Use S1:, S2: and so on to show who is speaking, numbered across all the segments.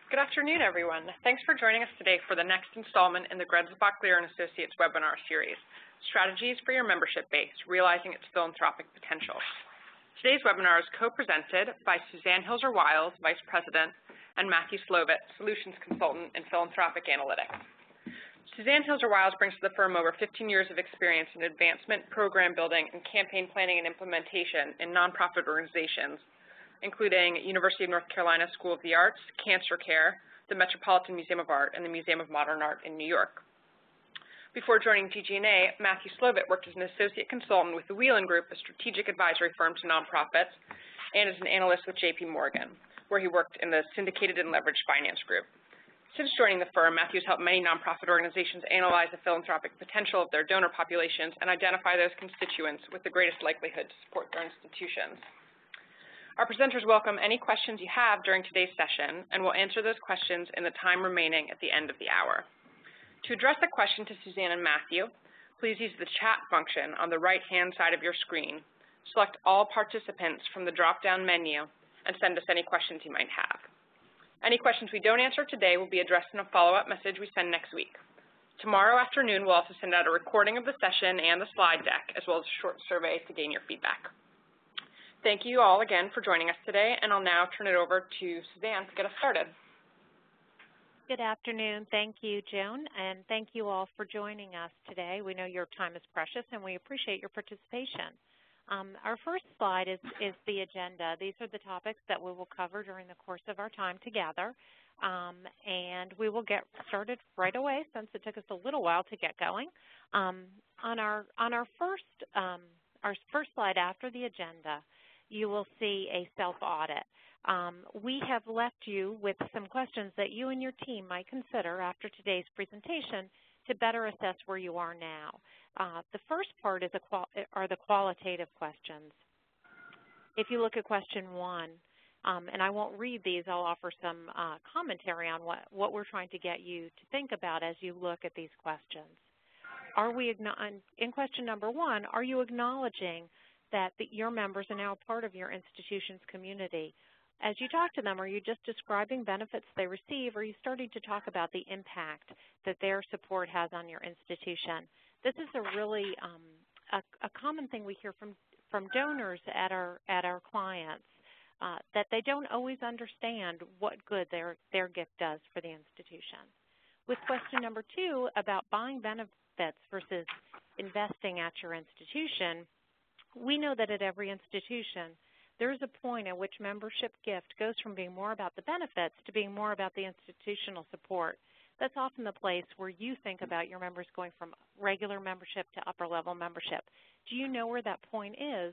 S1: Good afternoon, everyone. Thanks for joining us today for the next installment in the Grenzbach Lear & Associates webinar series, Strategies for Your Membership Base, Realizing Its Philanthropic Potential. Today's webinar is co-presented by Suzanne Hilser-Wiles, Vice President, and Matthew Slovett, Solutions Consultant in Philanthropic Analytics. Suzanne Hilser-Wiles brings to the firm over 15 years of experience in advancement, program building, and campaign planning and implementation in nonprofit organizations, including University of North Carolina School of the Arts, Cancer Care, the Metropolitan Museum of Art, and the Museum of Modern Art in New York. Before joining GG&A, Matthew Slovett worked as an associate consultant with the Whelan Group, a strategic advisory firm to nonprofits, and as an analyst with JP Morgan, where he worked in the syndicated and leveraged finance group. Since joining the firm, Matthew has helped many nonprofit organizations analyze the philanthropic potential of their donor populations and identify those constituents with the greatest likelihood to support their institutions. Our presenters welcome any questions you have during today's session, and we'll answer those questions in the time remaining at the end of the hour. To address a question to Suzanne and Matthew, please use the chat function on the right-hand side of your screen. Select all participants from the drop-down menu and send us any questions you might have. Any questions we don't answer today will be addressed in a follow-up message we send next week. Tomorrow afternoon, we'll also send out a recording of the session and the slide deck, as well as a short survey to gain your feedback. Thank you all again for joining us today, and I'll now turn it over to Suzanne to get us started.
S2: Good afternoon. Thank you, Joan, and thank you all for joining us today. We know your time is precious, and we appreciate your participation. Our first slide is the agenda. These are the topics that we will cover during the course of our time together, and we will get started right away since it took us a little while to get going. On our first slide after the agenda, you will see a self-audit. We have left you with some questions that you and your team might consider after today's presentation to better assess where you are now. The first part is are the qualitative questions. If you look at question 1, and I won't read these, I'll offer some commentary on what we're trying to get you to think about as you look at these questions. In question number 1, are you acknowledging that your members are now part of your institution's community? As you talk to them, are you just describing benefits they receive, or are you starting to talk about the impact that their support has on your institution? This is a really a common thing we hear from donors at our clients, that they don't always understand what good their gift does for the institution. With question number 2 about buying benefits versus investing at your institution, we know that at every institution, there is a point at which membership gift goes from being more about the benefits to being more about the institutional support. That's often the place where you think about your members going from regular membership to upper-level membership. Do you know where that point is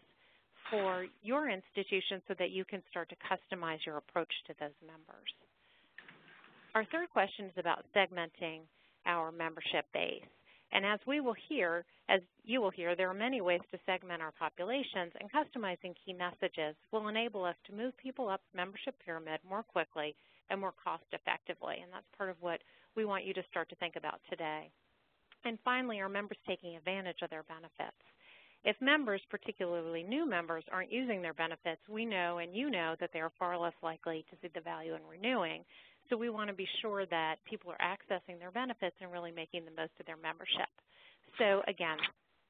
S2: for your institution so that you can start to customize your approach to those members? Our third question is about segmenting our membership base. And as you will hear, there are many ways to segment our populations, and customizing key messages will enable us to move people up the membership pyramid more quickly and more cost-effectively, and that's part of what we want you to start to think about today. And finally, are members taking advantage of their benefits? If members, particularly new members, aren't using their benefits, we know and you know that they are far less likely to see the value in renewing. So we want to be sure that people are accessing their benefits and really making the most of their membership. So again,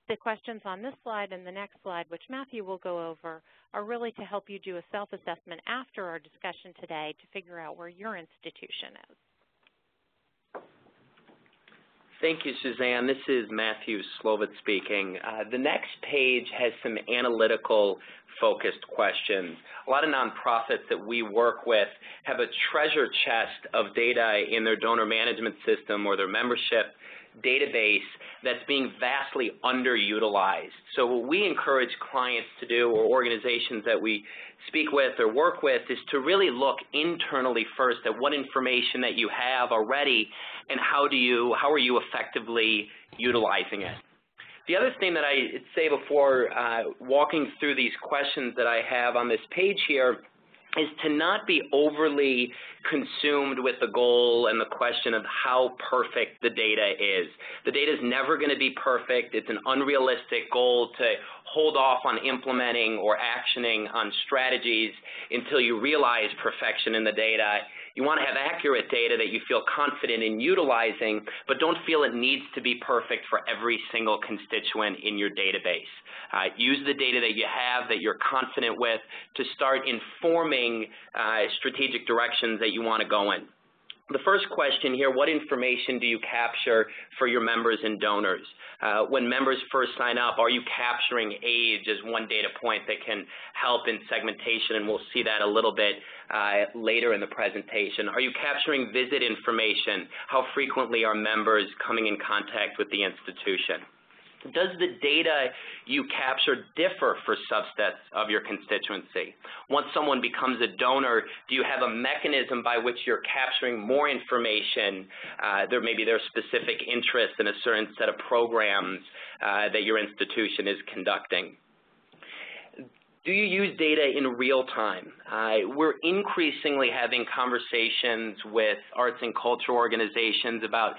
S2: the questions on this slide and the next slide, which Matthew will go over, are really to help you do a self-assessment after our discussion today to figure out where your institution is.
S3: Thank you, Suzanne. This is Matthew Slovett speaking. The next page has some analytical focused questions. A lot of nonprofits that we work with have a treasure chest of data in their donor management system or their membership database that's being vastly underutilized. So what we encourage clients to do, or organizations that we speak with or work with, is to really look internally first at what information that you have already and how are you effectively utilizing it. The other thing that I'd say before walking through these questions that I have on this page here is to not be overly consumed with the goal and the question of how perfect the data is. The data is never going to be perfect. It's an unrealistic goal to hold off on implementing or actioning on strategies until you realize perfection in the data You want to have accurate data that you feel confident in utilizing, but don't feel it needs to be perfect for every single constituent in your database. Use the data that you have, that you're confident with, to start informing strategic directions that you want to go in. The first question here, what information do you capture for your members and donors? When members first sign up, are you capturing age as one data point that can help in segmentation? And we'll see that a little bit later in the presentation. Are you capturing visit information? How frequently are members coming in contact with the institution? Does the data you capture differ for subsets of your constituency? Once someone becomes a donor, do you have a mechanism by which you're capturing more information? Maybe their specific interest in a certain set of programs that your institution is conducting. Do you use data in real time? We're increasingly having conversations with arts and culture organizations about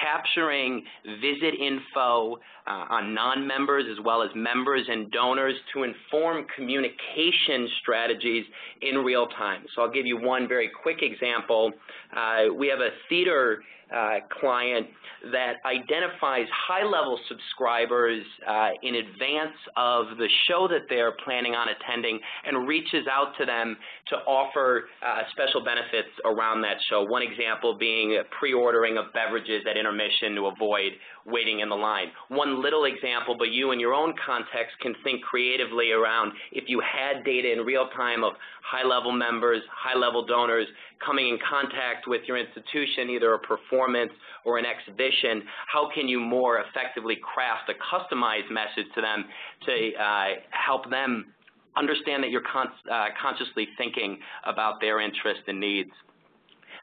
S3: capturing visit info on non-members as well as members and donors to inform communication strategies in real time. So I'll give you one very quick example. We have a theater client that identifies high-level subscribers in advance of the show that they're planning on attending and reaches out to them to offer special benefits around that show. One example being pre-ordering of beverages at intermission to avoid waiting in the line. One little example, but you in your own context can think creatively around if you had data in real time of high-level members, high-level donors coming in contact with your institution, either a performance or an exhibition, how can you more effectively craft a customized message to them to help them understand that you're consciously thinking about their interests and needs?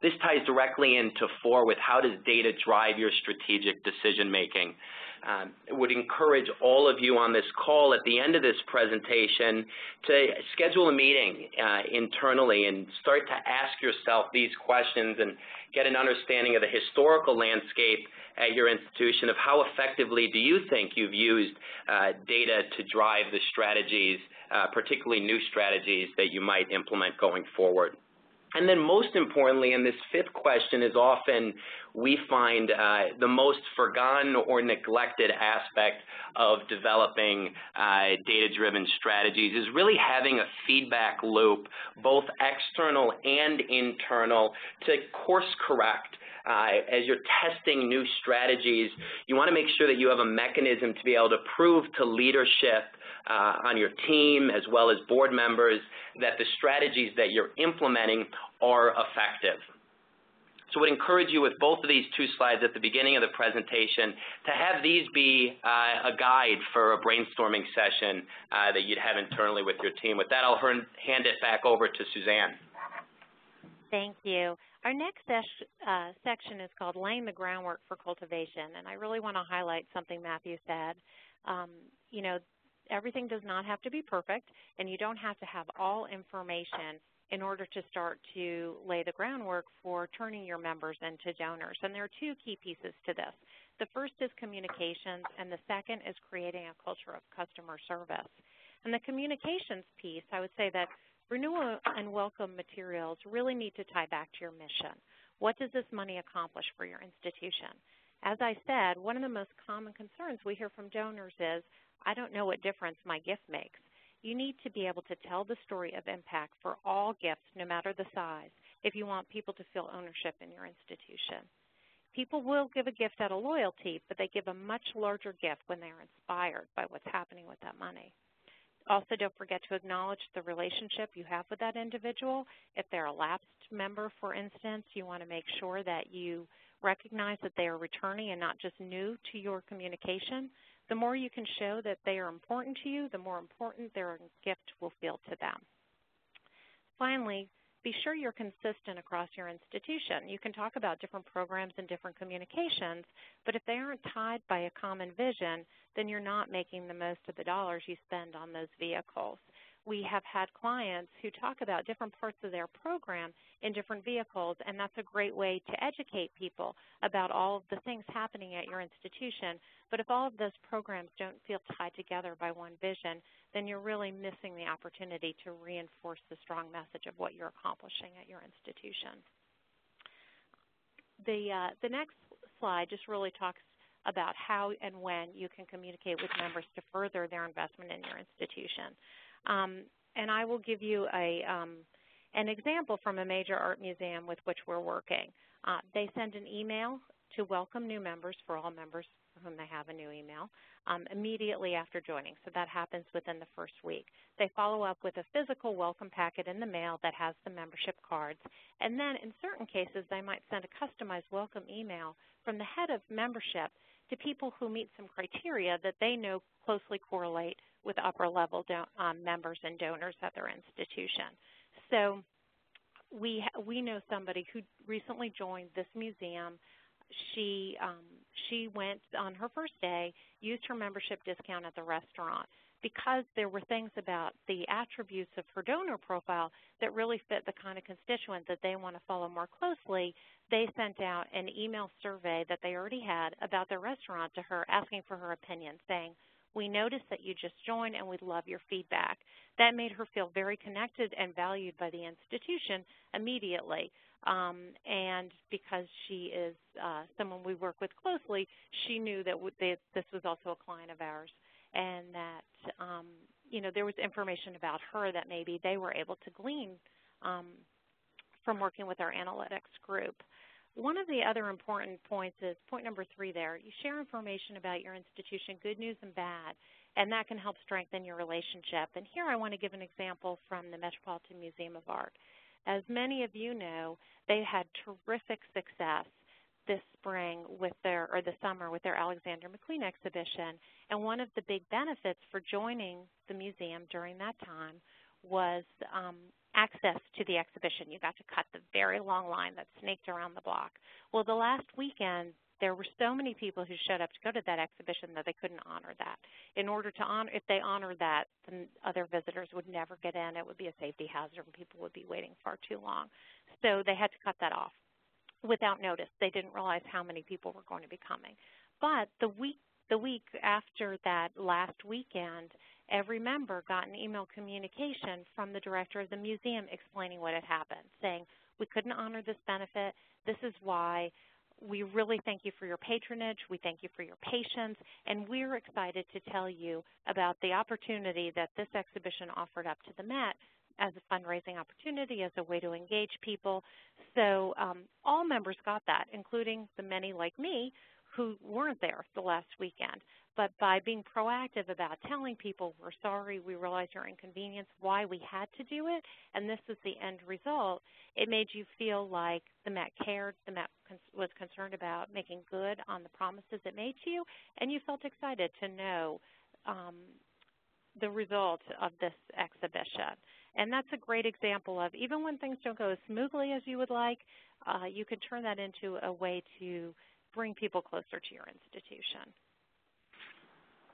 S3: This ties directly into 4 with how does data drive your strategic decision making. I would encourage all of you on this call at the end of this presentation to schedule a meeting internally and start to ask yourself these questions and get an understanding of the historical landscape at your institution of how effectively do you think you've used data to drive the strategies, particularly new strategies that you might implement going forward. And then most importantly, and this 5th question is often we find the most forgotten or neglected aspect of developing data-driven strategies is really having a feedback loop, both external and internal, to course correct. As you're testing new strategies, you want to make sure that you have a mechanism to be able to prove to leadership on your team as well as board members that the strategies that you're implementing are effective. So I would encourage you with both of these 2 slides at the beginning of the presentation to have these be a guide for a brainstorming session that you'd have internally with your team. With that, I'll hand it back over to Suzanne.
S2: Thank you. Our next section is called Laying the Groundwork for Cultivation, and I really want to highlight something Matthew said. You know, everything does not have to be perfect, and you don't have to have all information in order to start to lay the groundwork for turning your members into donors. And there are 2 key pieces to this. The first is communications, and the second is creating a culture of customer service. And the communications piece, I would say that renewal and welcome materials really need to tie back to your mission. What does this money accomplish for your institution? As I said, one of the most common concerns we hear from donors is, I don't know what difference my gift makes. You need to be able to tell the story of impact for all gifts, no matter the size, if you want people to feel ownership in your institution. People will give a gift out of loyalty, but they give a much larger gift when they are inspired by what's happening with that money. Also, don't forget to acknowledge the relationship you have with that individual. If they're a lapsed member, for instance, you want to make sure that you recognize that they are returning and not just new to your communication. The more you can show that they are important to you, the more important their gift will feel to them. Finally, be sure you're consistent across your institution. You can talk about different programs and different communications, but if they aren't tied by a common vision, then you're not making the most of the dollars you spend on those vehicles. We have had clients who talk about different parts of their program in different vehicles, and that's a great way to educate people about all of the things happening at your institution. But if all of those programs don't feel tied together by one vision, then you're really missing the opportunity to reinforce the strong message of what you're accomplishing at your institution. The next slide just really talks about how and when you can communicate with members to further their investment in your institution. And I will give you an example from a major art museum with which we're working. They send an email to welcome new members for all members for whom they have a new email immediately after joining. So that happens within the first week. They follow up with a physical welcome packet in the mail that has the membership cards. And then in certain cases, they might send a customized welcome email from the head of membership to people who meet some criteria that they know closely correlate with upper-level members and donors at their institution. So we know somebody who recently joined this museum. She went on her first day, used her membership discount at the restaurant. Because there were things about the attributes of her donor profile that really fit the kind of constituent that they want to follow more closely, they sent out an email survey that they already had about their restaurant to her, asking for her opinion, saying, "We noticed that you just joined and we'd love your feedback." That made her feel very connected and valued by the institution immediately. And because she is someone we work with closely, she knew that this was also a client of ours, and that there was information about her that maybe they were able to glean from working with our analytics group. One of the other important points is point number 3 there. You share information about your institution, good news and bad, and that can help strengthen your relationship. And here I want to give an example from the Metropolitan Museum of Art. As many of you know, they had terrific success this spring or the summer with their Alexander McQueen exhibition. And one of the big benefits for joining the museum during that time was access to the exhibition. You got to cut the very long line that snaked around the block. Well, the last weekend, there were so many people who showed up to go to that exhibition that they couldn't honor that. In order to honor, if they honored that, then other visitors would never get in. It would be a safety hazard and people would be waiting far too long. So they had to cut that off without notice. They didn't realize how many people were going to be coming. But the week after that last weekend, every member got an email communication from the director of the museum explaining what had happened, saying, "We couldn't honor this benefit. This is why. We really thank you for your patronage. We thank you for your patience. And we're excited to tell you about the opportunity that this exhibition offered up to the Met as a fundraising opportunity, as a way to engage people." So all members got that, including the many like me who weren't there the last weekend. But by being proactive about telling people, "We're sorry, we realize your inconvenience, why we had to do it, and this is the end result," it made you feel like the Met cared, the Met was concerned about making good on the promises it made to you, and you felt excited to know the result of this exhibition. And that's a great example of, even when things don't go as smoothly as you would like, you can turn that into a way to bring people closer to your institution.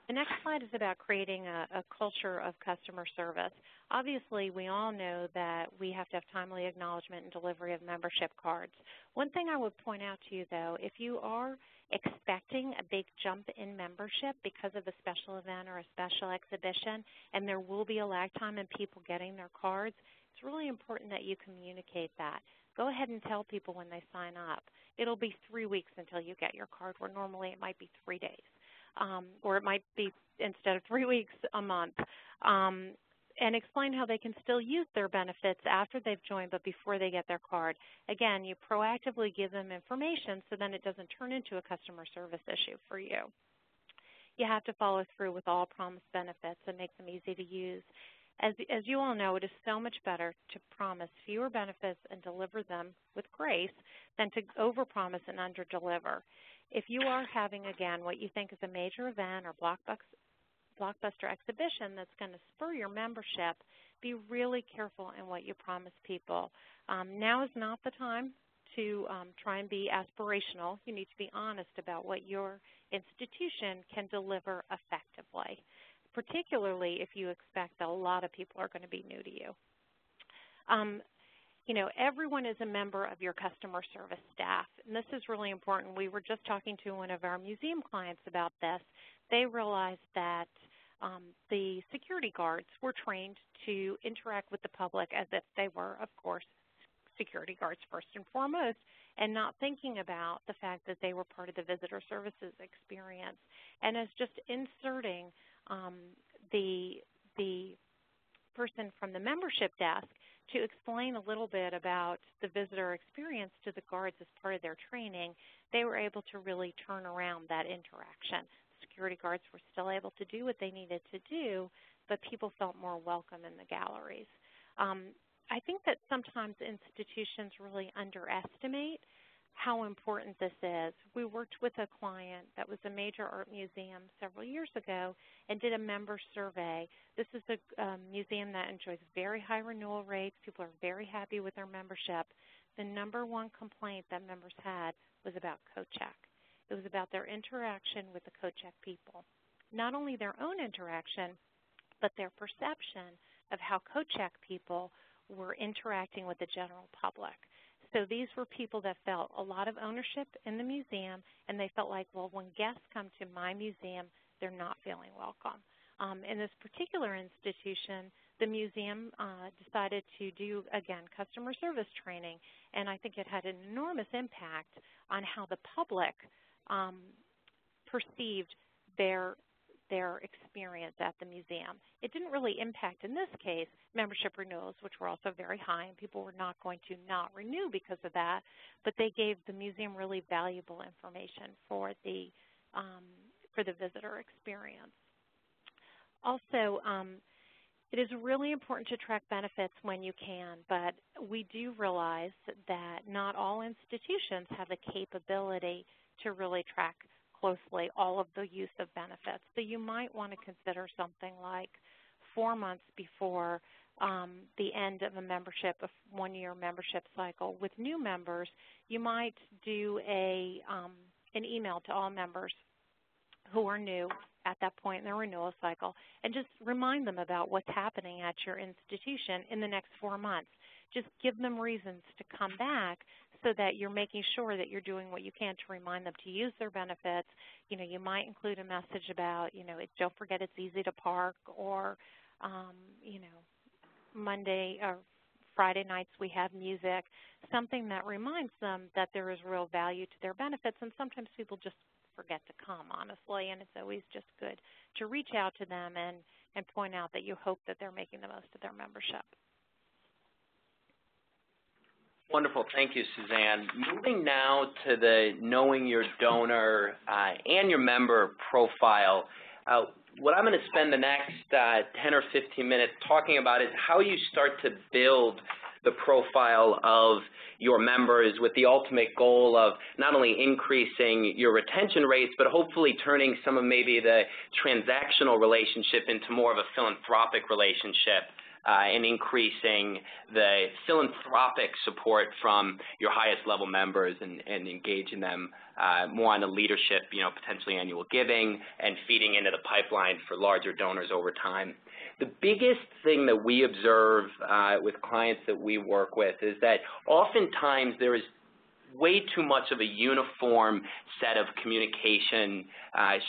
S2: The next slide is about creating a culture of customer service. Obviously, we all know that we have to have timely acknowledgement and delivery of membership cards. One thing I would point out to you, though, if you are expecting a big jump in membership because of a special event or a special exhibition, and there will be a lag time in people getting their cards, it's really important that you communicate that. Go ahead and tell people when they sign up. It'll be 3 weeks until you get your card, where normally it might be 3 days. Or it might be, instead of 3 weeks, a month. And explain how they can still use their benefits after they've joined but before they get their card. Again, you proactively give them information so then it doesn't turn into a customer service issue for you. You have to follow through with all promised benefits and make them easy to use. As you all know, it is so much better to promise fewer benefits and deliver them with grace than to overpromise and underdeliver. If you are having, again, what you think is a major event or blockbuster exhibition that's going to spur your membership, be really careful in what you promise people. Now is not the time to try and be aspirational. You need to be honest about what your institution can deliver effectively, particularly if you expect that a lot of people are going to be new to you. Everyone is a member of your customer service staff, and this is really important. We were just talking to one of our museum clients about this. They realized that the security guards were trained to interact with the public as if they were, of course, security guards first and foremost, and not thinking about the fact that they were part of the visitor services experience. And as just inserting the person from the membership desk to explain a little bit about the visitor experience to the guards as part of their training, they were able to really turn around that interaction. Security guards were still able to do what they needed to do, but people felt more welcome in the galleries. I think that sometimes institutions really underestimate how important this is. We worked with a client that was a major art museum several years ago and did a member survey. This is a museum that enjoys very high renewal rates. People are very happy with their membership. The number one complaint that members had was about CoCheck. It was about their interaction with the CoCheck people. Not only their own interaction, but their perception of how CoCheck people were interacting with the general public. So these were people that felt a lot of ownership in the museum, and they felt like, well, when guests come to my museum, they're not feeling welcome. In this particular institution, the museum decided to do, again, customer service training, and I think it had an enormous impact on how the public perceived their experience at the museum. It didn't really impact, in this case, membership renewals, which were also very high, and people were not going to not renew because of that, but they gave the museum really valuable information for the visitor experience. Also, it is really important to track benefits when you can, but we do realize that not all institutions have the capability to really track closely all of the use of benefits. So you might want to consider something like 4 months before the end of a membership, a one-year membership cycle. With new members, you might do an email to all members who are new at that point in their renewal cycle and just remind them about what's happening at your institution in the next 4 months. Just give them reasons to come back so that you're making sure that you're doing what you can to remind them to use their benefits. You know, you might include a message about, you know, don't forget it's easy to park, or, you know, Monday or Friday nights we have music, something that reminds them that there is real value to their benefits. And sometimes people just forget to come, honestly, and it's always just good to reach out to them and point out that you hope that they're making the most of their membership.
S3: Wonderful. Thank you, Suzanne. Moving now to the knowing your donor and your member profile. What I'm going to spend the next 10 or 15 minutes talking about is how you start to build the profile of your members with the ultimate goal of not only increasing your retention rates, but hopefully turning some of maybe the transactional relationship into more of a philanthropic relationship. And increasing the philanthropic support from your highest level members and engaging them more on the leadership, you know, potentially annual giving and feeding into the pipeline for larger donors over time. The biggest thing that we observe with clients that we work with is that oftentimes there is way too much of a uniform set of communication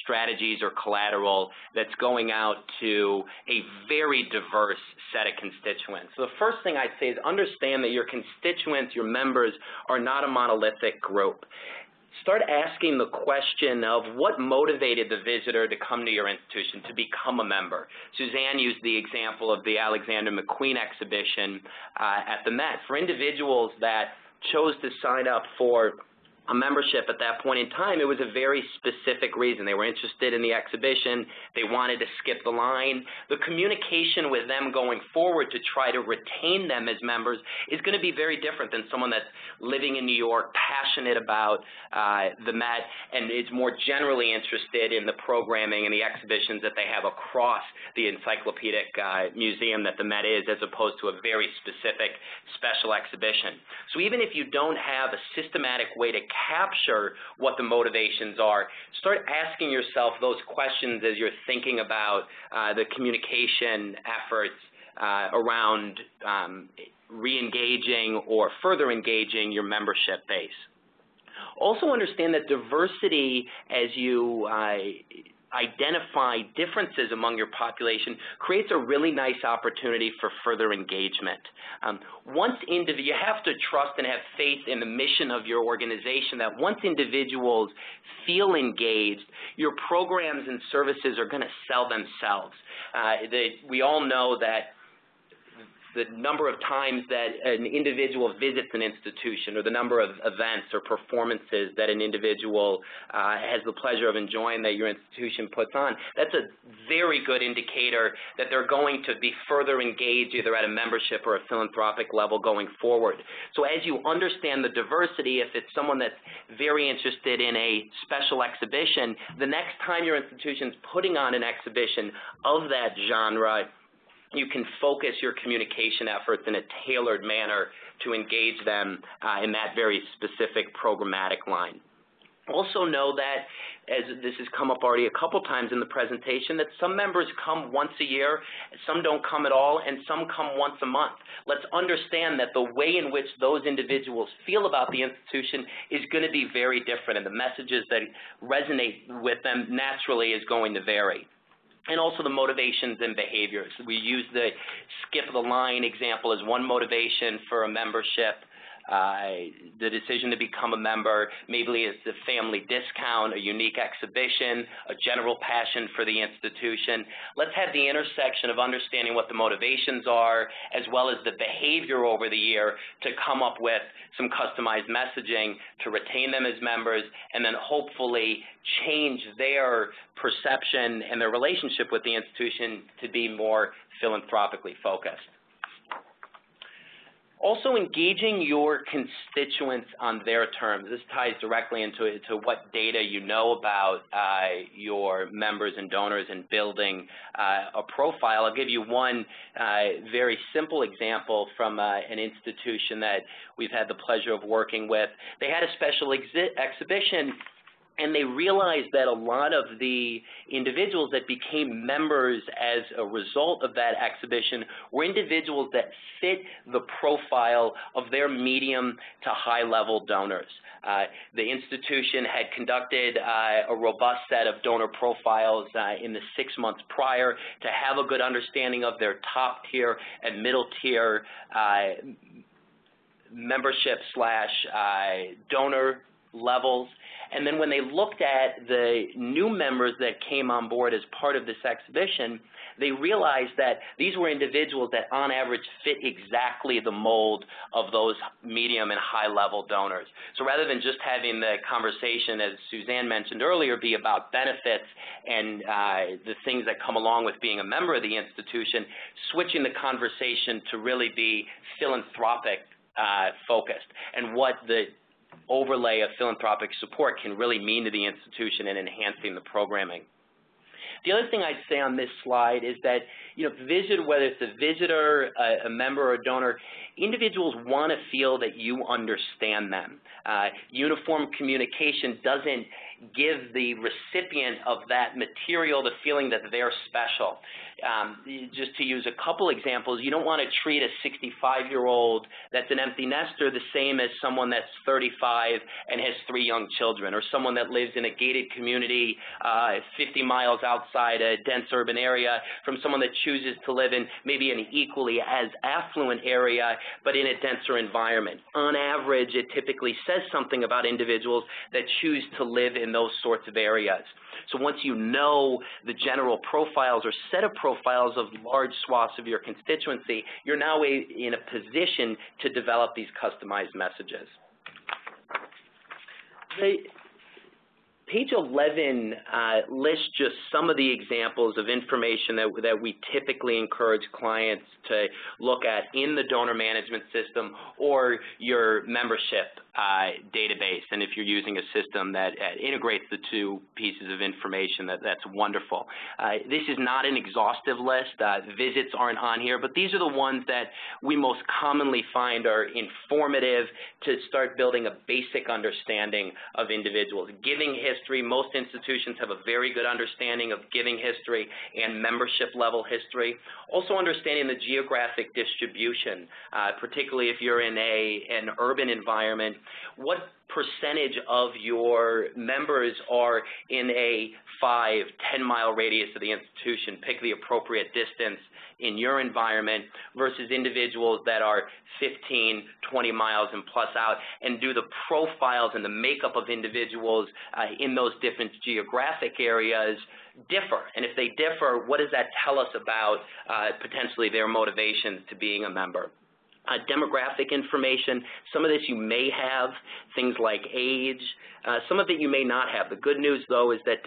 S3: strategies or collateral that's going out to a very diverse set of constituents. So the first thing I'd say is understand that your constituents, your members, are not a monolithic group. Start asking the question of what motivated the visitor to come to your institution, to become a member. Suzanne used the example of the Alexander McQueen exhibition at the Met. For individuals that chose to sign up for a membership at that point in time, it was a very specific reason. They were interested in the exhibition. They wanted to skip the line. The communication with them going forward to try to retain them as members is going to be very different than someone that's living in New York, passionate about the Met, and is more generally interested in the programming and the exhibitions that they have across the encyclopedic museum that the Met is, as opposed to a very specific special exhibition. So even if you don't have a systematic way to capture what the motivations are, start asking yourself those questions as you're thinking about the communication efforts around re-engaging or further engaging your membership base. Also understand that diversity, as you identify differences among your population creates a really nice opportunity for further engagement. You have to trust and have faith in the mission of your organization that once individuals feel engaged, your programs and services are going to sell themselves. We all know that the number of times that an individual visits an institution, or the number of events or performances that an individual has the pleasure of enjoying that your institution puts on, that's a very good indicator that they're going to be further engaged either at a membership or a philanthropic level going forward. So as you understand the diversity, if it's someone that's very interested in a special exhibition, the next time your institution's putting on an exhibition of that genre, you can focus your communication efforts in a tailored manner to engage them in that very specific programmatic line. Also know that, as this has come up already a couple times in the presentation, that some members come once a year, some don't come at all, and some come once a month. Let's understand that the way in which those individuals feel about the institution is going to be very different, and the messages that resonate with them naturally is going to vary. And also the motivations and behaviors. We use the skip the line example as one motivation for a membership. The decision to become a member, maybe it's the family discount, a unique exhibition, a general passion for the institution. Let's have the intersection of understanding what the motivations are as well as the behavior over the year to come up with some customized messaging to retain them as members and then hopefully change their perception and their relationship with the institution to be more philanthropically focused. Also, engaging your constituents on their terms. This ties directly into what data you know about your members and donors and building a profile. I'll give you one very simple example from an institution that we've had the pleasure of working with. They had a special exhibition, and they realized that a lot of the individuals that became members as a result of that exhibition were individuals that fit the profile of their medium to high-level donors. The institution had conducted a robust set of donor profiles in the 6 months prior to have a good understanding of their top-tier and middle-tier membership / donor levels. And then when they looked at the new members that came on board as part of this exhibition, they realized that these were individuals that on average fit exactly the mold of those medium and high-level donors. So rather than just having the conversation, as Suzanne mentioned earlier, be about benefits and the things that come along with being a member of the institution, switching the conversation to really be philanthropic focused and what the overlay of philanthropic support can really mean to the institution in enhancing the programming. The other thing I'd say on this slide is that, whether it's a visitor, a member, or a donor, individuals want to feel that you understand them. Uniform communication doesn't give the recipient of that material the feeling that they're special. Just to use a couple examples, you don't want to treat a 65-year-old that's an empty nester the same as someone that's 35 and has 3 young children, or someone that lives in a gated community 50 miles outside a dense urban area from someone that chooses to live in maybe an equally as affluent area but in a denser environment. On average, it typically says something about individuals that choose to live in those sorts of areas. So once you know the general profiles or set of profiles of large swaths of your constituency, you're now in a position to develop these customized messages. Page 11 lists just some of the examples of information that we typically encourage clients to look at in the donor management system or your membership database. And if you're using a system that integrates the two pieces of information, that's wonderful. This is not an exhaustive list. Visits aren't on here, but these are the ones that we most commonly find are informative to start building a basic understanding of individuals. Giving history, most institutions have a very good understanding of giving history and membership level history. Also understanding the geographic distribution, particularly if you're in an urban environment, What percentage of your members are in a 5, 10-mile radius of the institution? Pick the appropriate distance in your environment versus individuals that are 15, 20 miles and plus out, and do the profiles and the makeup of individuals in those different geographic areas differ? And if they differ, what does that tell us about potentially their motivations to being a member? Demographic information, some of this you may have, things like age, some of it you may not have. The good news, though, is that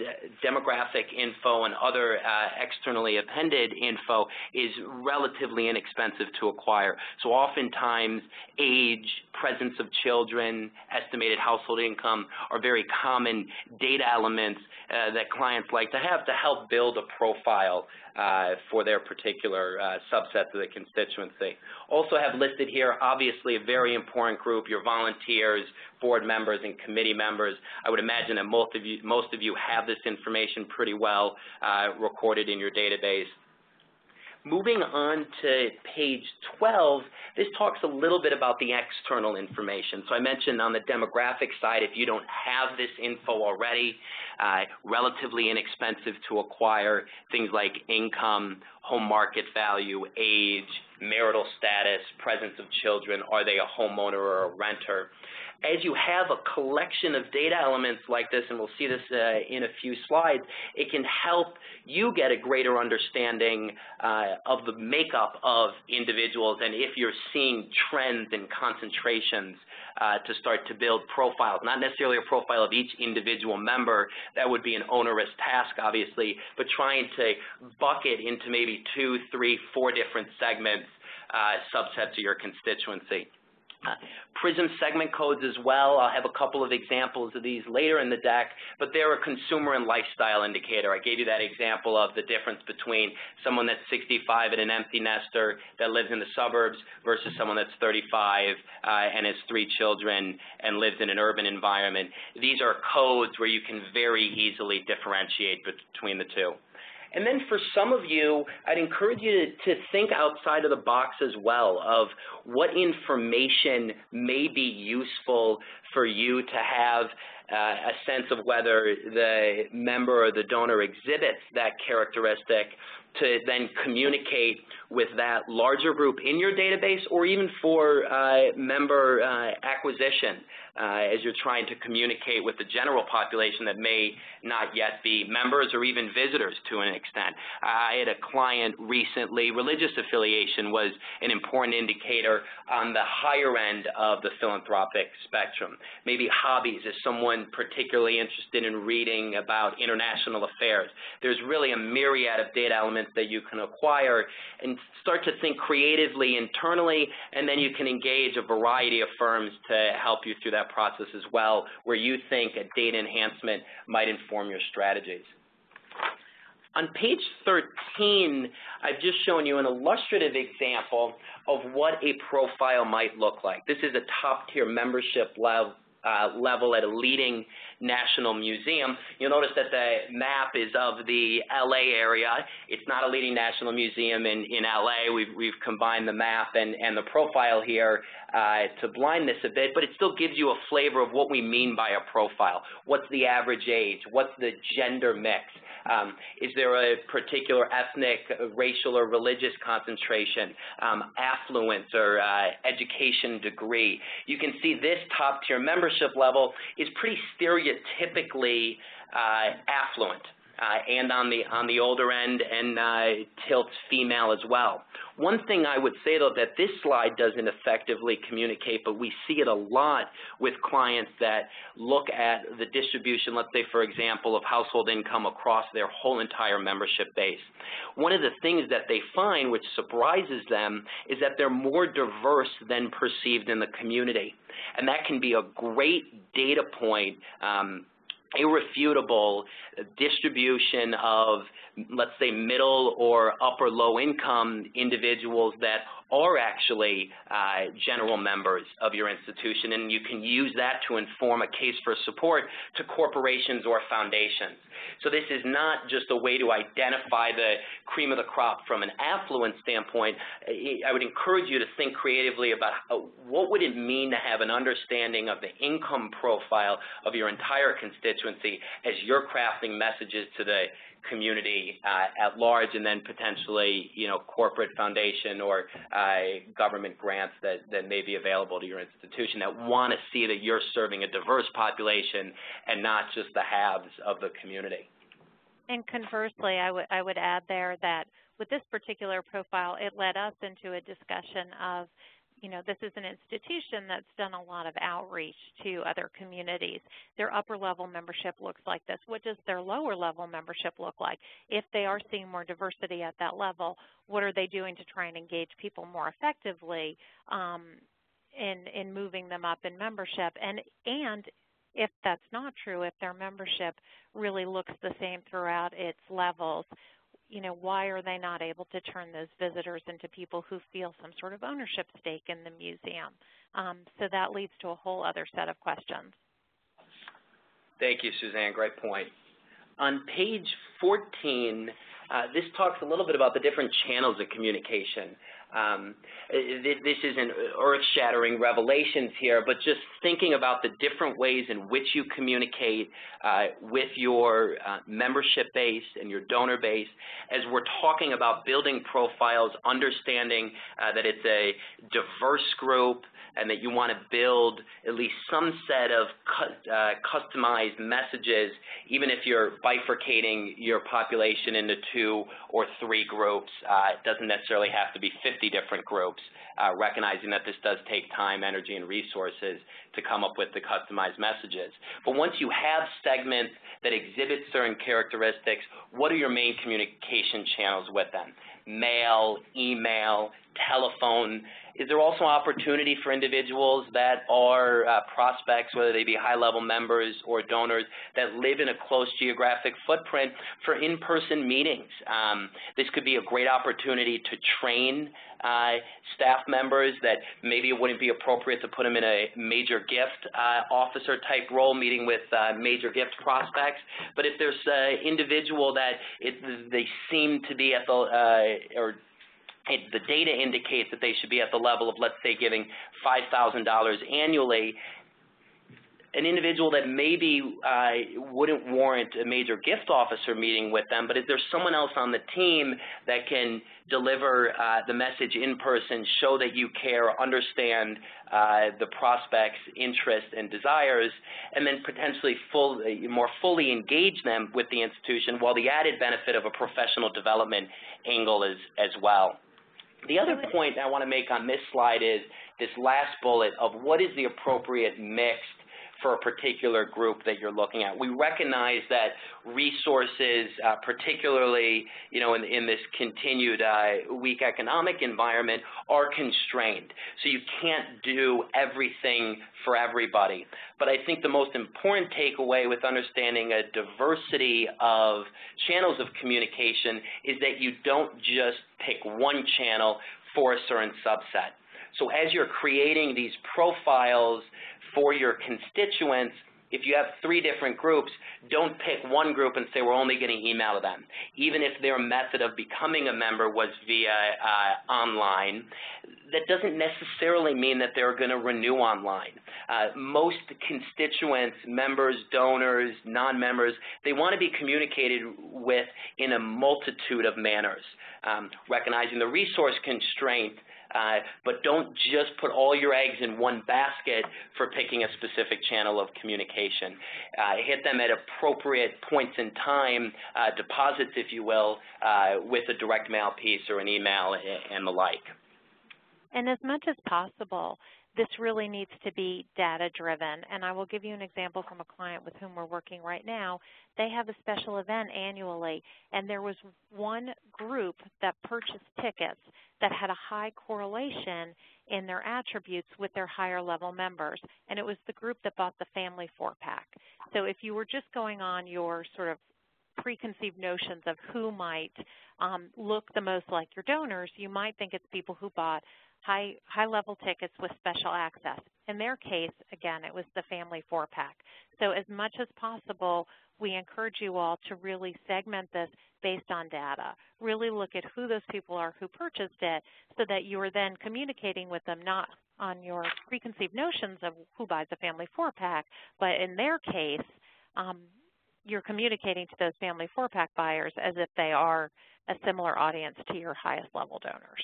S3: demographic info and other externally appended info is relatively inexpensive to acquire. So oftentimes, age, presence of children, estimated household income are very common data elements that clients like to have to help build a profile for their particular subsets of the constituency. Also have listed here, obviously, a very important group, your volunteers, board members, and committee members. I would imagine that most of you have this information pretty well recorded in your database. Moving on to page 12, this talks a little bit about the external information. So I mentioned on the demographic side, if you don't have this info already, relatively inexpensive to acquire, things like income, home market value, age, marital status, presence of children, are they a homeowner or a renter? As you have a collection of data elements like this, and we'll see this in a few slides, it can help you get a greater understanding of the makeup of individuals, and if you're seeing trends and concentrations to start to build profiles. Not necessarily a profile of each individual member, that would be an onerous task, obviously, but trying to bucket into maybe 2, 3, 4 different segments, subsets of your constituency. PRISM segment codes as well. I'll have a couple of examples of these later in the deck, but they're a consumer and lifestyle indicator. I gave you that example of the difference between someone that's 65 and an empty nester that lives in the suburbs versus someone that's 35 and has 3 children and lives in an urban environment. These are codes where you can very easily differentiate between the two. And then for some of you, I'd encourage you to think outside of the box as well of what information may be useful for you to have a sense of whether the member or the donor exhibits that characteristic to then communicate with that larger group in your database, or even for member acquisition as you're trying to communicate with the general population that may not yet be members or even visitors to an extent. I had a client recently, religious affiliation was an important indicator on the higher end of the philanthropic spectrum. Maybe hobbies, is someone particularly interested in reading about international affairs. There's really a myriad of data elements that you can acquire and start to think creatively internally, and then you can engage a variety of firms to help you through that process as well, where you think a data enhancement might inform your strategies. On page 13, I've just shown you an illustrative example of what a profile might look like. This is a top-tier membership level at a leading national museum. You'll notice that the map is of the LA area. It's not a leading national museum in LA. We've combined the map and the profile here to blind this a bit, but it still gives you a flavor of what we mean by a profile. What's the average age? What's the gender mix? Is there a particular ethnic, racial, or religious concentration, affluence, or education degree? You can see this top-tier membership level is pretty stereotypically affluent. And on the older end, and tilts female as well. One thing I would say, though, that this slide doesn't effectively communicate, but we see it a lot with clients that look at the distribution, let's say, for example, of household income across their whole entire membership base. One of the things that they find, which surprises them, is that they're more diverse than perceived in the community. And that can be a great data point, irrefutable distribution of, let's say, middle or upper low income individuals that are actually general members of your institution, and you can use that to inform a case for support to corporations or foundations. So this is not just a way to identify the cream of the crop from an affluent standpoint, I would encourage you to think creatively about what would it mean to have an understanding of the income profile of your entire constituency as you're crafting messages to the community at large, and then potentially, corporate foundation or government grants that may be available to your institution that want to see that you're serving a diverse population and not just the haves of the community.
S2: And conversely, I would add there that with this particular profile, it led us into a discussion of, this is an institution that's done a lot of outreach to other communities. Their upper-level membership looks like this. What does their lower-level membership look like? If they are seeing more diversity at that level, what are they doing to try and engage people more effectively in moving them up in membership? And if that's not true, if their membership really looks the same throughout its levels, why are they not able to turn those visitors into people who feel some sort of ownership stake in the museum? So that leads to a whole other set of questions.
S3: Thank you, Suzanne. Great point. On page 14, this talks a little bit about the different channels of communication. This isn't earth-shattering revelations here, but just thinking about the different ways in which you communicate with your membership base and your donor base. As we're talking about building profiles, understanding that it's a diverse group and that you want to build at least some set of customized messages, even if you're bifurcating your population into 2 or 3 groups. It doesn't necessarily have to be 50 different groups, recognizing that this does take time, energy, and resources to come up with the customized messages. But once you have segments that exhibit certain characteristics, what are your main communication channels with them? Mail, email, telephone. Is there also opportunity for individuals that are prospects, whether they be high-level members or donors, that live in a close geographic footprint for in-person meetings? This could be a great opportunity to train staff members that maybe it wouldn't be appropriate to put them in a major gift officer type role meeting with major gift prospects. But if there's an individual that they seem to be at the data indicates that they should be at the level of, let's say, giving $5,000 annually, an individual that maybe wouldn't warrant a major gift officer meeting with them, but if there's someone else on the team that can deliver the message in person, show that you care, understand the prospect's interests and desires, and then potentially more fully engage them with the institution, while the added benefit of a professional development angle is as well. The other point I want to make on this slide is this last bullet of what is the appropriate mix for a particular group that you're looking at. We recognize that resources, particularly in this continued weak economic environment, are constrained. So you can't do everything for everybody. But I think the most important takeaway with understanding a diversity of channels of communication is that you don't just pick one channel for a certain subset. So as you're creating these profiles for your constituents, if you have 3 different groups, don't pick one group and say we're only going to email to them. Even if their method of becoming a member was via online, that doesn't necessarily mean that they're going to renew online. Most constituents, members, donors, non-members, they want to be communicated with in a multitude of manners, recognizing the resource constraint. But don't just put all your eggs in one basket for picking a specific channel of communication. Hit them at appropriate points in time, deposits, if you will, with a direct mail piece or an email and the like.
S2: And as much as possible, this really needs to be data-driven. And I will give you an example from a client with whom we're working right now. They have a special event annually, and there was one group that purchased tickets that had a high correlation in their attributes with their higher-level members, and it was the group that bought the family 4-pack. So if you were just going on your sort of preconceived notions of who might look the most like your donors, you might think it's people who bought high-level tickets with special access. In their case, again, it was the family 4-pack. So as much as possible, we encourage you all to really segment this based on data. Really look at who those people are who purchased it so that you are then communicating with them not on your preconceived notions of who buys a family 4-pack, but in their case, you're communicating to those family 4-pack buyers as if they are a similar audience to your highest level donors.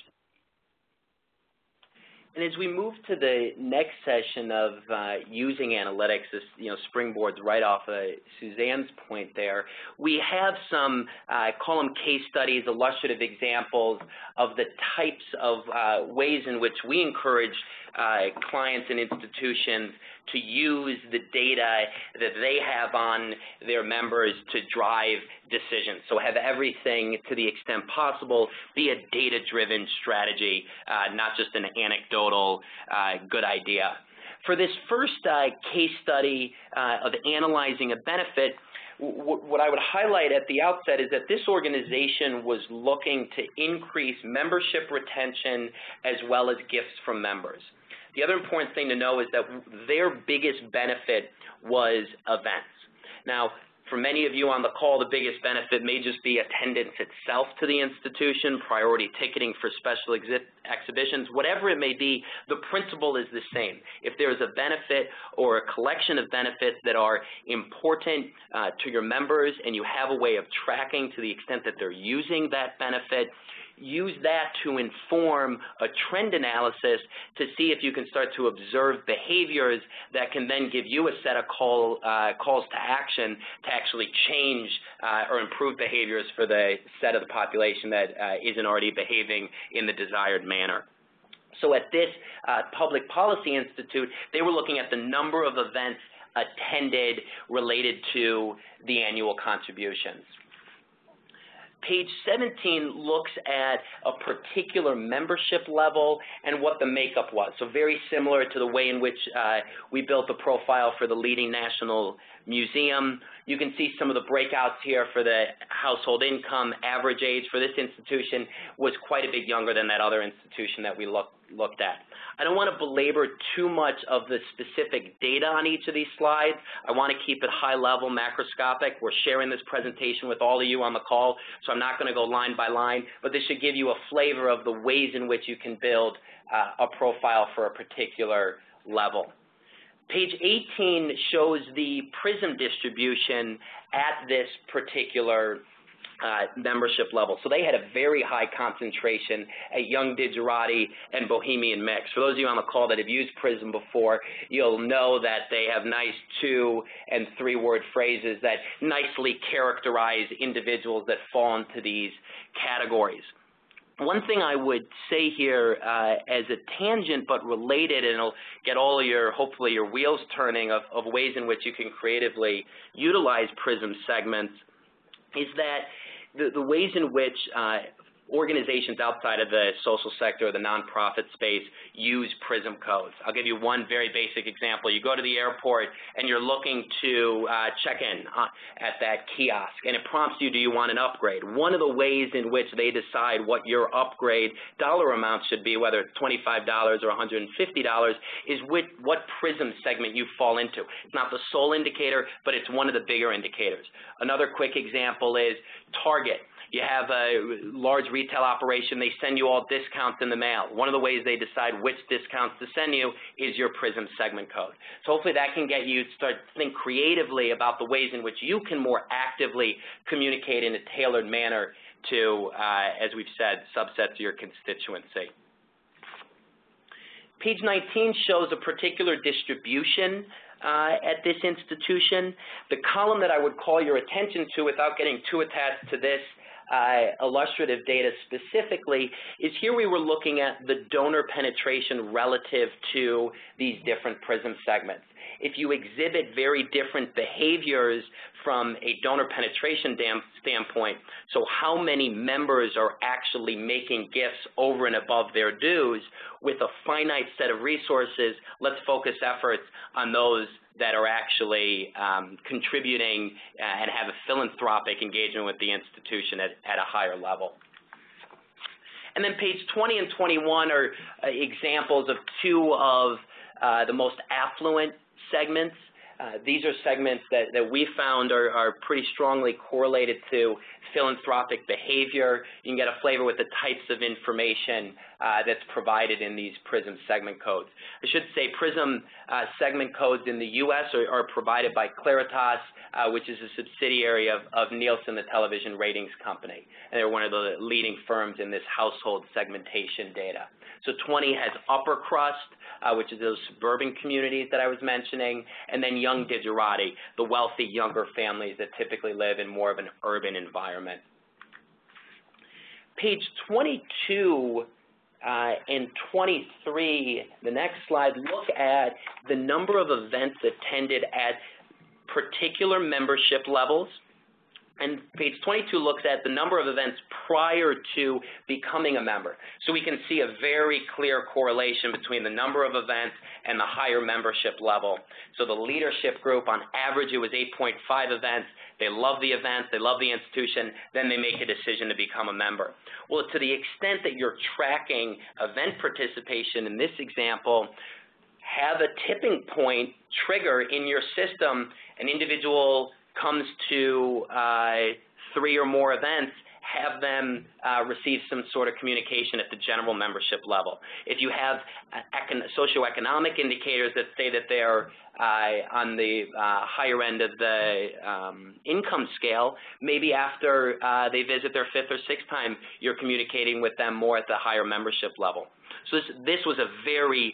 S3: And as we move to the next session of using analytics, this springboards right off of Suzanne's point there, we have some, call them case studies, illustrative examples of the types of ways in which we encourage clients and institutions to use the data that they have on their members to drive decisions. So have everything, to the extent possible, be a data-driven strategy, not just an anecdotal good idea. For this first case study of analyzing a benefit, what I would highlight at the outset is that this organization was looking to increase membership retention as well as gifts from members. The other important thing to know is that their biggest benefit was events. Now, for many of you on the call, the biggest benefit may just be attendance itself to the institution, priority ticketing for special exhibitions, whatever it may be, the principle is the same. If there is a benefit or a collection of benefits that are important to your members and you have a way of tracking to the extent that they're using that benefit, use that to inform a trend analysis to see if you can start to observe behaviors that can then give you a set of calls to action to actually change or improve behaviors for the set of the population that isn't already behaving in the desired manner. So at this Public Policy Institute, they were looking at the number of events attended related to the annual contributions. Page 17 looks at a particular membership level and what the makeup was. So very similar to the way in which we built the profile for the leading national museum. You can see some of the breakouts here for the household income. Average age for this institution was quite a bit younger than that other institution that we looked at. I don't want to belabor too much of the specific data on each of these slides. I want to keep it high level, macroscopic. We're sharing this presentation with all of you on the call, so I'm not going to go line by line, but this should give you a flavor of the ways in which you can build a profile for a particular level. Page 18 shows the PRISM distribution at this particular membership level. So they had a very high concentration at Young Digerati and Bohemian Mix. For those of you on the call that have used PRISM before, you'll know that they have nice 2- and 3-word phrases that nicely characterize individuals that fall into these categories. One thing I would say here as a tangent but related, and it'll get all of your, hopefully your wheels turning of ways in which you can creatively utilize PRISM segments, is that the ways in which organizations outside of the social sector or the nonprofit space use PRISM codes. I'll give you one very basic example. You go to the airport and you're looking to check in at that kiosk, and it prompts you, do you want an upgrade? One of the ways in which they decide what your upgrade dollar amount should be, whether it's $25 or $150, is what PRISM segment you fall into. It's not the sole indicator, but it's one of the bigger indicators. Another quick example is Target. You have a large retail operation, they send you all discounts in the mail. One of the ways they decide which discounts to send you is your PRISM segment code. So hopefully that can get you to start to think creatively about the ways in which you can more actively communicate in a tailored manner to, as we've said, subsets of your constituency. Page 19 shows a particular distribution at this institution. The column that I would call your attention to, without getting too attached to this illustrative data specifically, is here we were looking at the donor penetration relative to these different PRISM segments. If you exhibit very different behaviors from a donor penetration standpoint, so how many members are actually making gifts over and above their dues, with a finite set of resources, let's focus efforts on those that are actually contributing and have a philanthropic engagement with the institution at a higher level. And then page 20 and 21 are examples of two of the most affluent segments. These are segments that we found are pretty strongly correlated to philanthropic behavior. You can get a flavor with the types of information that's provided in these PRISM segment codes. I should say PRISM segment codes in the U.S. are provided by Claritas, which is a subsidiary of Nielsen, the television ratings company. And they're one of the leading firms in this household segmentation data. So 20 has upper crust, which is those suburban communities that I was mentioning, and then young digerati, the wealthy younger families that typically live in more of an urban environment. Page 22 and 23, the next slide, look at the number of events attended at particular membership levels. And page 22 looks at the number of events prior to becoming a member. So we can see a very clear correlation between the number of events and the higher membership level. So the leadership group, on average, it was 8.5 events. They love the events, they love the institution, then they make a decision to become a member. Well, to the extent that you're tracking event participation in this example, have a tipping point trigger in your system. An individual comes to 3 or more events, have them receive some sort of communication at the general membership level. If you have socioeconomic indicators that say that they're on the higher end of the income scale, maybe after they visit their 5th or 6th time, you're communicating with them more at the higher membership level. So this was a very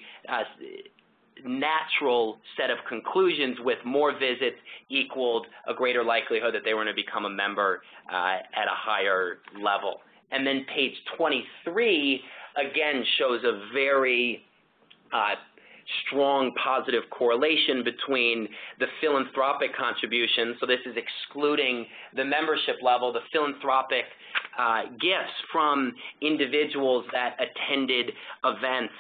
S3: natural set of conclusions, with more visits equaled a greater likelihood that they were going to become a member at a higher level. And then page 23, again, shows a very strong positive correlation between the philanthropic contributions, so this is excluding the membership level, the philanthropic gifts from individuals that attended events.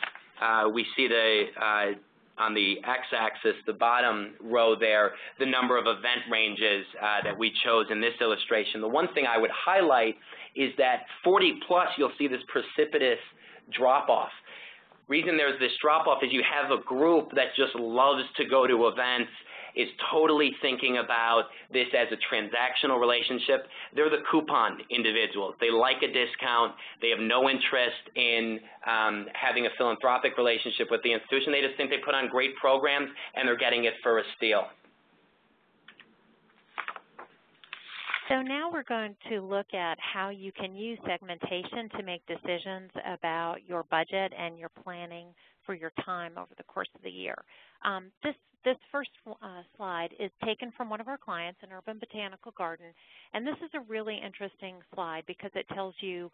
S3: We see the on the x-axis, the bottom row there, the number of event ranges that we chose in this illustration. The one thing I would highlight is that 40 plus, you'll see this precipitous drop-off. Reason there's this drop-off is you have a group that just loves to go to events, is totally thinking about this as a transactional relationship. They're the coupon individuals. They like a discount. They have no interest in having a philanthropic relationship with the institution. They just think they put on great programs and they're getting it for a steal.
S2: So now we're going to look at how you can use segmentation to make decisions about your budget and your planning for your time over the course of the year. This first slide is taken from one of our clients, an urban botanical garden, and this is a really interesting slide because it tells you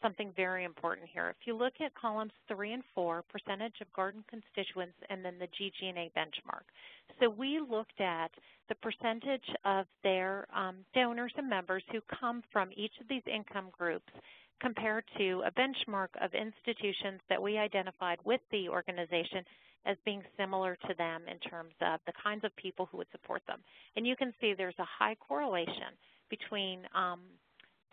S2: something very important here. If you look at columns 3 and 4, percentage of garden constituents, and then the GG&A benchmark. So we looked at the percentage of their donors and members who come from each of these income groups compared to a benchmark of institutions that we identified with the organization as being similar to them in terms of the kinds of people who would support them. And you can see there's a high correlation between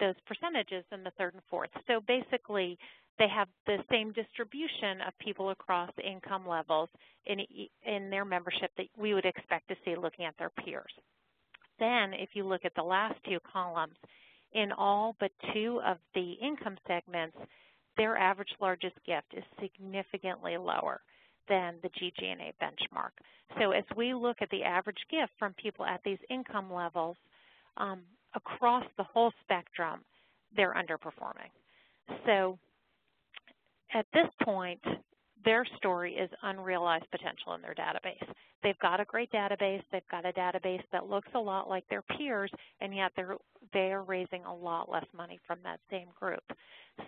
S2: those percentages in the 3rd and 4th. So basically, they have the same distribution of people across income levels in their membership that we would expect to see looking at their peers. Then, if you look at the last 2 columns, in all but 2 of the income segments, their average largest gift is significantly lower than the GG&A benchmark. So as we look at the average gift from people at these income levels, across the whole spectrum, they're underperforming. So at this point, their story is unrealized potential in their database. They've got a great database. They've got a database that looks a lot like their peers, and yet they're raising a lot less money from that same group.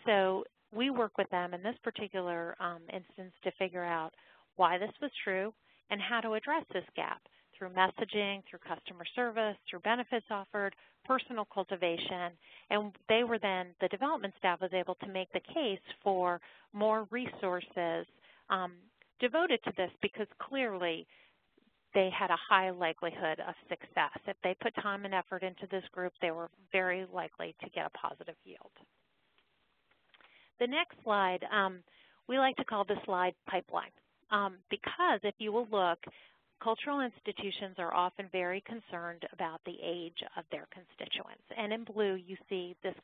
S2: So we work with them in this particular instance to figure out why this was true and how to address this gap through messaging, through customer service, through benefits offered, personal cultivation, and they were then, the development staff was able to make the case for more resources devoted to this because clearly they had a high likelihood of success. If they put time and effort into this group, they were very likely to get a positive yield. The next slide, we like to call this slide pipeline, because if you will look, cultural institutions are often very concerned about the age of their constituents. And in blue, you see this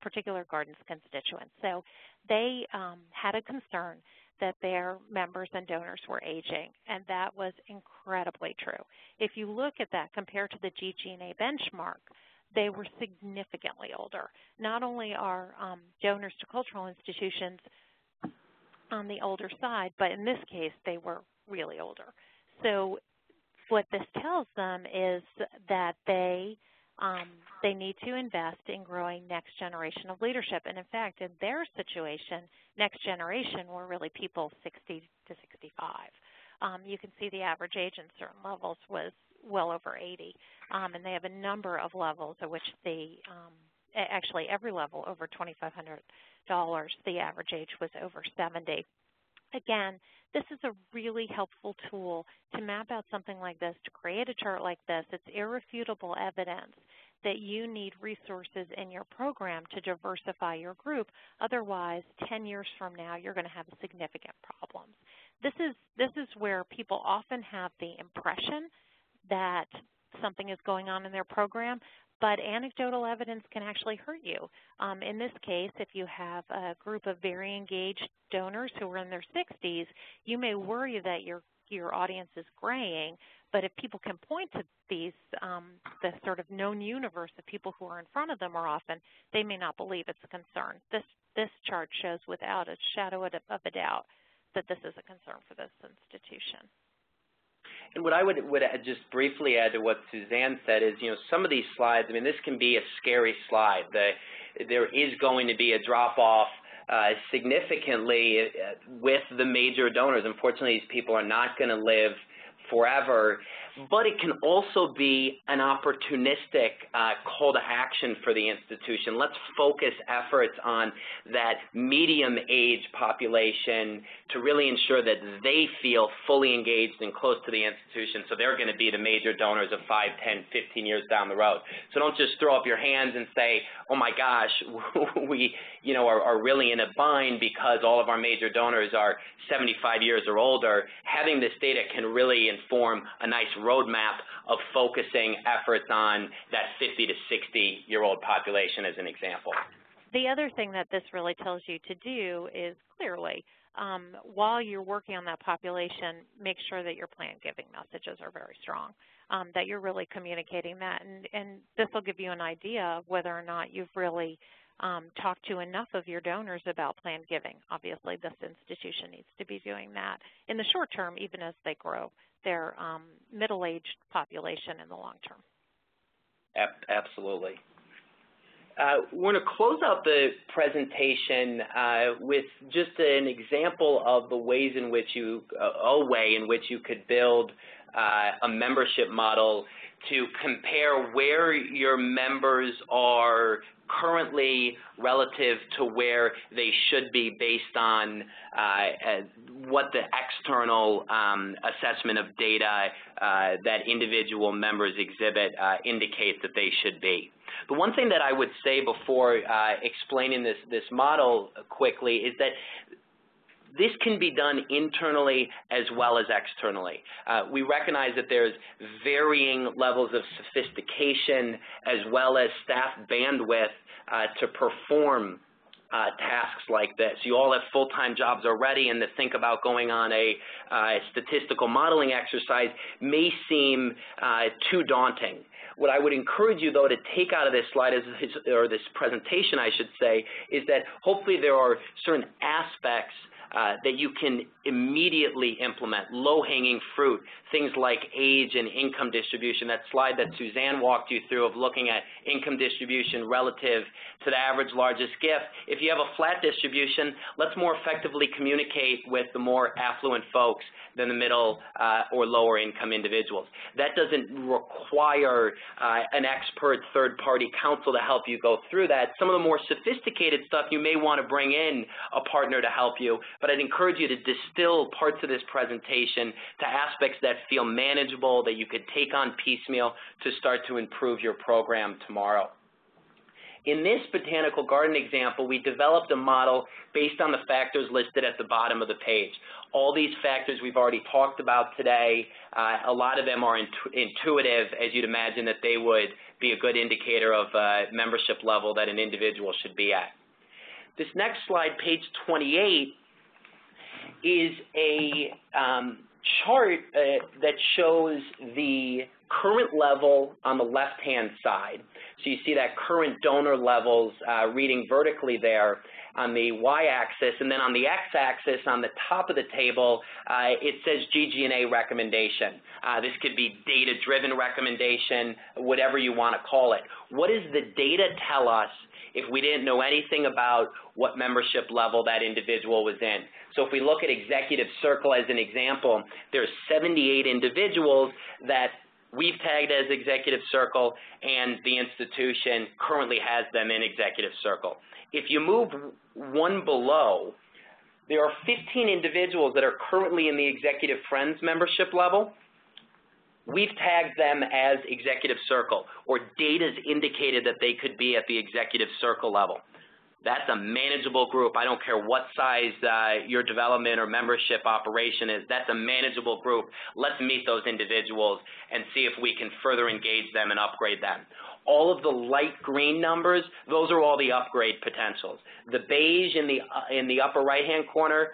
S2: particular garden's constituents. So they had a concern that their members and donors were aging, and that was incredibly true. If you look at that compared to the GG&A benchmark, they were significantly older. Not only are donors to cultural institutions on the older side, but in this case, they were really older. So what this tells them is that they need to invest in growing next generation of leadership. And in fact, in their situation, next generation were really people 60 to 65. You can see the average age in certain levels was well over 80. And they have a number of levels at which actually every level over $2,500, the average age was over 70. Again, this is a really helpful tool to map out something like this, to create a chart like this. It's irrefutable evidence that you need resources in your program to diversify your group. Otherwise, 10 years from now, you're going to have significant problems. This is where people often have the impression that something is going on in their program, but anecdotal evidence can actually hurt you. In this case, if you have a group of very engaged donors who are in their 60s, you may worry that your audience is graying, but if people can point to these, the sort of known universe of people who are in front of them more often, they may not believe it's a concern. This chart shows without a shadow of a doubt that this is a concern for this institution.
S3: And what I would just briefly add to what Suzanne said is, some of these slides, this can be a scary slide. There is going to be a drop-off significantly with the major donors. Unfortunately, these people are not going to live forever, but it can also be an opportunistic call to action for the institution. Let's focus efforts on that medium age population to really ensure that they feel fully engaged and close to the institution, so they're going to be the major donors of 5, 10, 15 years down the road. So don't just throw up your hands and say, oh my gosh, we are really in a bind because all of our major donors are 75 years or older. Having this data can really inform a nice roadmap of focusing efforts on that 50 to 60-year-old population as an example.
S2: The other thing that this really tells you to do is clearly, while you're working on that population, make sure that your plan giving messages are very strong, that you're really communicating that. And this will give you an idea of whether or not you've really talked to enough of your donors about planned giving. Obviously, this institution needs to be doing that in the short term, even as they grow their middle-aged population in the long term.
S3: Absolutely. We're going to close out the presentation with just an example of the ways in which a way in which you could build a membership model to compare where your members are currently relative to where they should be based on what the external assessment of data that individual members exhibit indicates that they should be. The one thing that I would say before explaining this model quickly is that this can be done internally as well as externally. We recognize that there's varying levels of sophistication as well as staff bandwidth to perform tasks like this. You all have full-time jobs already, and to think about going on a statistical modeling exercise may seem too daunting. What I would encourage you, though, to take out of this slide, or this presentation, I should say, is that hopefully there are certain aspects that you can immediately implement, low-hanging fruit, things like age and income distribution. That slide that Suzanne walked you through of looking at income distribution relative to the average largest gift. If you have a flat distribution, let's more effectively communicate with the more affluent folks than the middle or lower income individuals. That doesn't require an expert third-party counsel to help you go through that. Some of the more sophisticated stuff you may want to bring in a partner to help you, but I'd encourage you to distill parts of this presentation to aspects that feel manageable, that you could take on piecemeal to start to improve your program tomorrow. In this botanical garden example, we developed a model based on the factors listed at the bottom of the page. All these factors we've already talked about today. A lot of them are intuitive, as you'd imagine that they would be a good indicator of membership level that an individual should be at. This next slide, page 28, is a chart that shows the current level on the left-hand side. So you see that current donor levels reading vertically there on the y-axis, and then on the x-axis on the top of the table, it says GG&A recommendation. This could be data-driven recommendation, whatever you want to call it. What does the data tell us if we didn't know anything about what membership level that individual was in? So if we look at Executive Circle as an example, there's 78 individuals that we've tagged as Executive Circle, and the institution currently has them in Executive Circle. If you move one below, there are 15 individuals that are currently in the Executive Friends membership level. We've tagged them as Executive Circle, or data's indicated that they could be at the Executive Circle level. That's a manageable group. I don't care what size your development or membership operation is. That's a manageable group. Let's meet those individuals and see if we can further engage them and upgrade them. All of the light green numbers, those are all the upgrade potentials. The beige in the upper right-hand corner,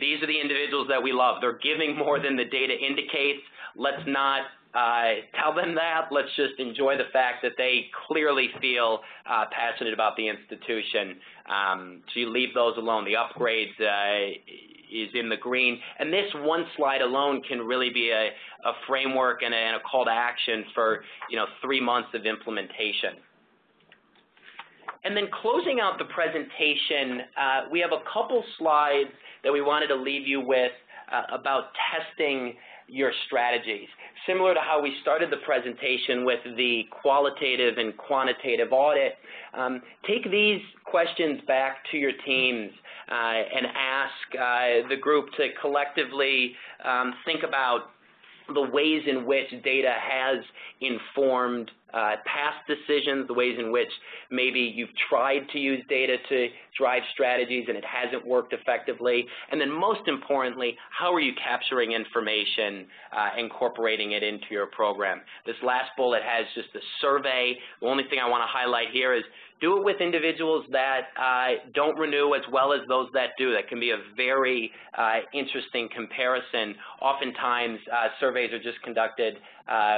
S3: these are the individuals that we love. They're giving more than the data indicates. Let's not tell them that. Let's just enjoy the fact that they clearly feel passionate about the institution. So you leave those alone. The upgrades is in the green. And this one slide alone can really be a framework and a call to action for 3 months of implementation. And then closing out the presentation, we have a couple slides that we wanted to leave you with about testing your strategies. Similar to how we started the presentation with the qualitative and quantitative audit, take these questions back to your teams and ask the group to collectively think about the ways in which data has informed past decisions, the ways in which maybe you've tried to use data to drive strategies and it hasn't worked effectively, and then most importantly, how are you capturing information, incorporating it into your program. This last bullet has just a survey. The only thing I want to highlight here is do it with individuals that don't renew as well as those that do. That can be a very interesting comparison. Oftentimes, surveys are just conducted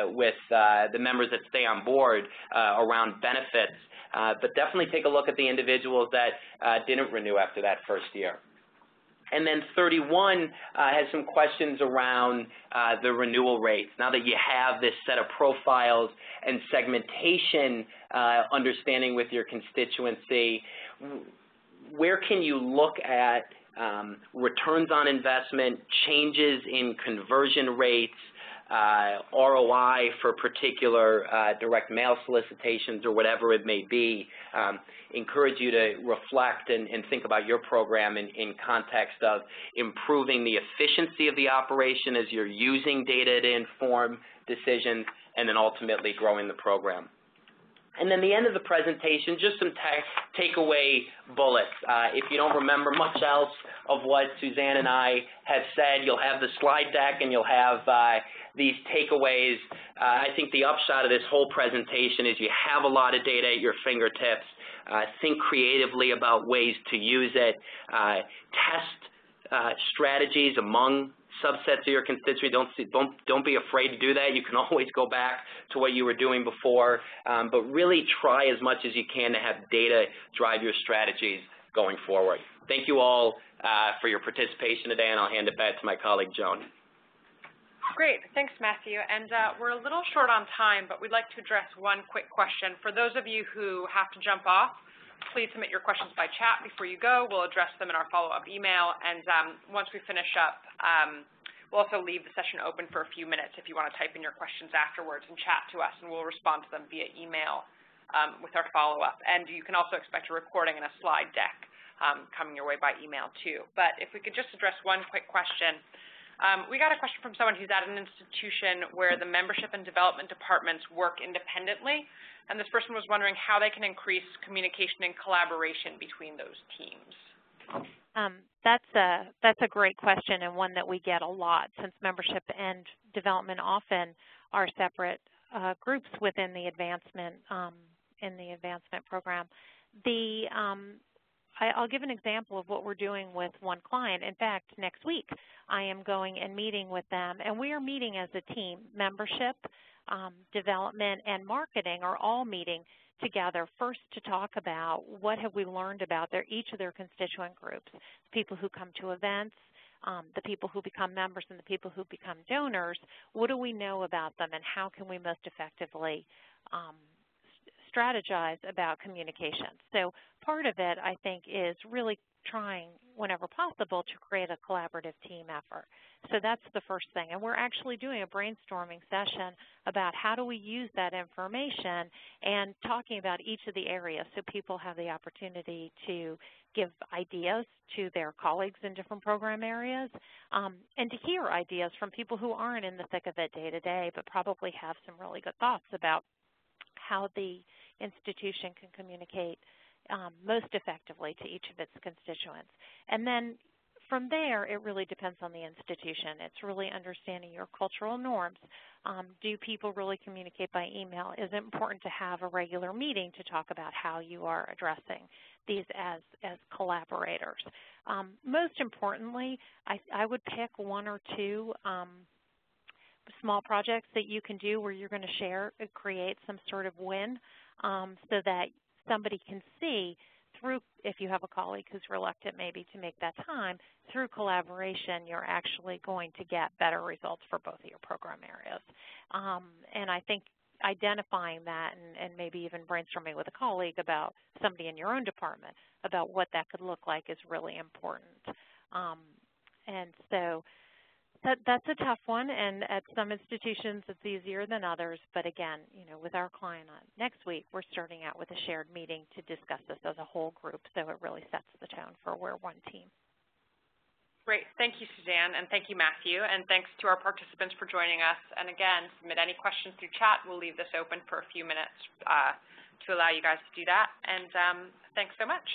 S3: with the members that stay on board around benefits, but definitely take a look at the individuals that didn't renew after that first year. And then 31 has some questions around the renewal rates. Now that you have this set of profiles and segmentation understanding with your constituency, where can you look at returns on investment, changes in conversion rates, ROI for particular direct mail solicitations or whatever it may be. Encourage you to reflect and think about your program in context of improving the efficiency of the operation as you're using data to inform decisions, and then ultimately growing the program. And then the end of the presentation, just some takeaway bullets. If you don't remember much else of what Suzanne and I have said, you'll have the slide deck and you'll have these takeaways. I think the upshot of this whole presentation is you have a lot of data at your fingertips. Think creatively about ways to use it. Test strategies among subsets of your constituency. Don't be afraid to do that. You can always go back to what you were doing before, but really try as much as you can to have data drive your strategies going forward. Thank you all for your participation today, and I'll hand it back to my colleague, Joan.
S1: Great. Thanks, Matthew. And we're a little short on time, but we'd like to address one quick question. For those of you who have to jump off, please submit your questions by chat before you go. We'll address them in our follow-up email. And once we finish up, we'll also leave the session open for a few minutes if you want to type in your questions afterwards and chat to us, and we'll respond to them via email with our follow-up. And you can also expect a recording and a slide deck coming your way by email, too. But if we could just address one quick question. We got a question from someone who's at an institution where the membership and development departments work independently, and this person was wondering how they can increase communication and collaboration between those teams.
S2: That's a great question, and one that we get a lot, since membership and development often are separate groups within the advancement program. I'll give an example of what we're doing with one client. In fact, next week I am going and meeting with them, and we are meeting as a team. Membership, development, and marketing are all meeting together first to talk about what have we learned about each of their constituent groups, people who come to events, the people who become members, and the people who become donors. What do we know about them, and how can we most effectively strategize about communication? So part of it, I think, is really trying, whenever possible, to create a collaborative team effort. So that's the first thing. And we're actually doing a brainstorming session about how do we use that information and talking about each of the areas so people have the opportunity to give ideas to their colleagues in different program areas, and to hear ideas from people who aren't in the thick of it day to day, but probably have some really good thoughts about how the institution can communicate most effectively to each of its constituents. And then from there, it really depends on the institution. It's really understanding your cultural norms. Do people really communicate by email? Is it important to have a regular meeting to talk about how you are addressing these as collaborators? Most importantly, I would pick one or two small projects that you can do where you're going to share and create some sort of win, so that somebody can see through, if you have a colleague who's reluctant maybe to make that time, through collaboration you're actually going to get better results for both of your program areas. And I think identifying that and maybe even brainstorming with a colleague about somebody in your own department about what that could look like is really important. And so that's a tough one, and at some institutions it's easier than others. But again, with our client next week, we're starting out with a shared meeting to discuss this as a whole group, so it really sets the tone for we're one team.
S1: Great. Thank you, Suzanne, and thank you, Matthew, and thanks to our participants for joining us. And again, submit any questions through chat. We'll leave this open for a few minutes to allow you guys to do that. And thanks so much.